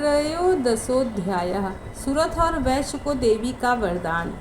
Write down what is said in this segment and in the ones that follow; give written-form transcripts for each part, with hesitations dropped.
त्रयोदशोऽध्यायः। सुरथ और वैश्य को देवी का वरदान।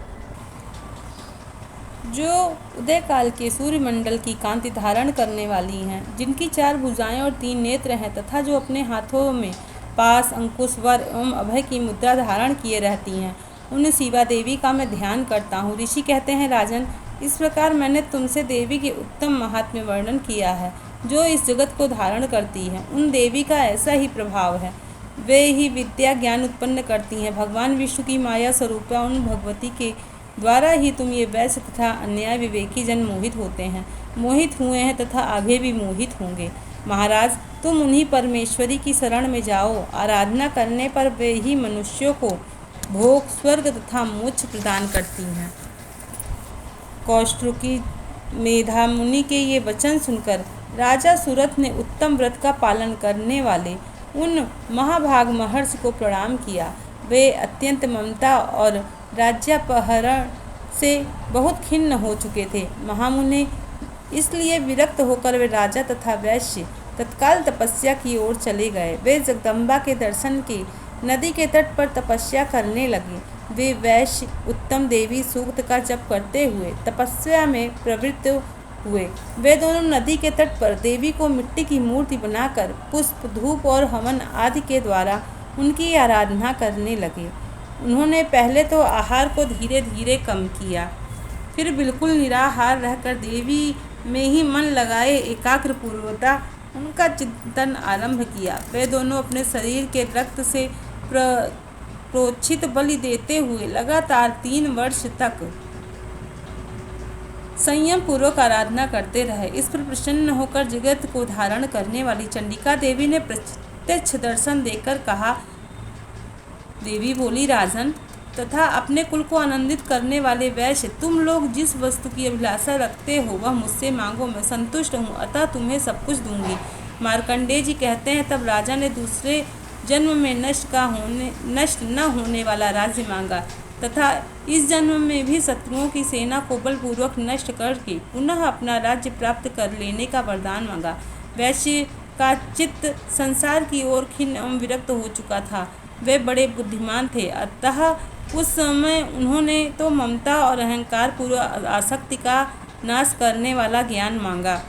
जो उदय काल के सूर्यमंडल की कांति धारण करने वाली हैं, जिनकी 4 भुजाएं और 3 नेत्र हैं, तथा जो अपने हाथों में पास, अंकुश, वर एवं अभय की मुद्रा धारण किए रहती हैं, उन शिवा देवी का मैं ध्यान करता हूँ। ऋषि कहते हैं, राजन, इस प्रकार मैंने तुमसे देवी के उत्तम महात्म्य वर्णन किया है, जो इस जगत को धारण करती है। उन देवी का ऐसा ही प्रभाव है, वे ही विद्या ज्ञान उत्पन्न करती हैं। भगवान विष्णु की माया स्वरूपा उन भगवती के द्वारा ही तुम ये वैश्य तथा अन्याय विवेकी जन मोहित होते हैं, मोहित हुए हैं तथा आगे भी मोहित होंगे। महाराज, तुम उन्हीं परमेश्वरी की शरण में जाओ। आराधना करने पर वे ही मनुष्यों को भोग, स्वर्ग तथा मोक्ष प्रदान करती हैं। कौष्टुकी मेधा मुनि के ये वचन सुनकर राजा सुरथ ने उत्तम व्रत का पालन करने वाले उन महाभाग महर्षि को प्रणाम किया। वे अत्यंत ममता और राज्यापहरण से बहुत खिन्न हो चुके थे। महामुनि इसलिए विरक्त होकर वे राजा तथा वैश्य तत्काल तपस्या की ओर चले गए। वे जगदम्बा के दर्शन की नदी के तट पर तपस्या करने लगे। वे वैश्य उत्तम देवी सूक्त का जप करते हुए तपस्या में प्रवृत्त हुए। वे दोनों नदी के तट पर देवी को मिट्टी की मूर्ति बनाकर पुष्प, धूप और हवन आदि के द्वारा उनकी आराधना करने लगे। उन्होंने पहले तो आहार को धीरे धीरे कम किया, फिर बिल्कुल निराहार रहकर देवी में ही मन लगाए एकाग्र पूर्वता उनका चिंतन आरंभ किया। वे दोनों अपने शरीर के रक्त से प्रोक्षित बलि देते हुए लगातार 3 वर्ष तक संयम पूर्वक आराधना करते रहे। इस पर प्रसन्न होकर जगत को धारण करने वाली चंडिका देवी ने प्रत्यक्ष दर्शन देकर कहा। देवी बोली, राजन तथा अपने कुल को आनंदित करने वाले वैश्य, तुम लोग जिस वस्तु की अभिलाषा रखते हो वह मुझसे मांगो, मैं संतुष्ट हूँ, अतः तुम्हें सब कुछ दूंगी। मार्कंडेय जी कहते हैं, तब राजा ने दूसरे जन्म में नष्ट न होने वाला राज्य मांगा तथा इस जन्म में भी शत्रुओं की सेना को बलपूर्वक नष्ट करके पुनः अपना राज्य प्राप्त कर लेने का वरदान मांगा। वैश्य का चित्त संसार की ओर खिन्न एवं विरक्त हो चुका था। वे बड़े बुद्धिमान थे, अतः उस समय उन्होंने तो ममता और अहंकार पूर्व आसक्ति का नाश करने वाला ज्ञान मांगा।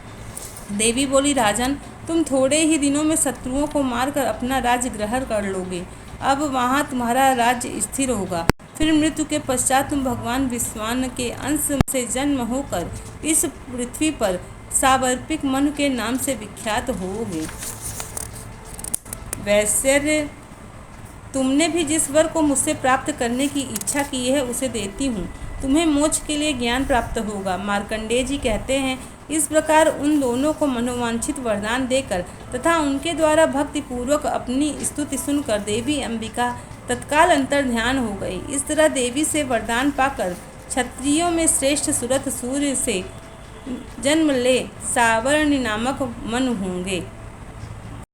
देवी बोली, राजन, तुम थोड़े ही दिनों में शत्रुओं को मारकर अपना राज्य ग्रहण कर लोगे। अब वहाँ तुम्हारा राज्य स्थिर होगा। फिर मृत्यु के पश्चात तुम भगवान विश्वान के अंश से जन्म होकर इस पृथ्वी पर सावर्पिक मनु के नाम से विख्यात होगे। वैश्य, तुमने भी जिस वर को मुझसे प्राप्त करने की इच्छा की है उसे देती हूँ। तुम्हें मोक्ष के लिए ज्ञान प्राप्त होगा। मार्कंडेय जी कहते हैं, इस प्रकार उन दोनों को मनोवांछित वरदान देकर तथा उनके द्वारा भक्ति पूर्वक अपनी स्तुति सुनकर देवी अंबिका तत्काल अंतर ध्यान हो गई। इस तरह देवी से वरदान पाकर क्षत्रियों में श्रेष्ठ सुरथ सूर्य से जन्म ले सावर्णी नामक मनु होंगे।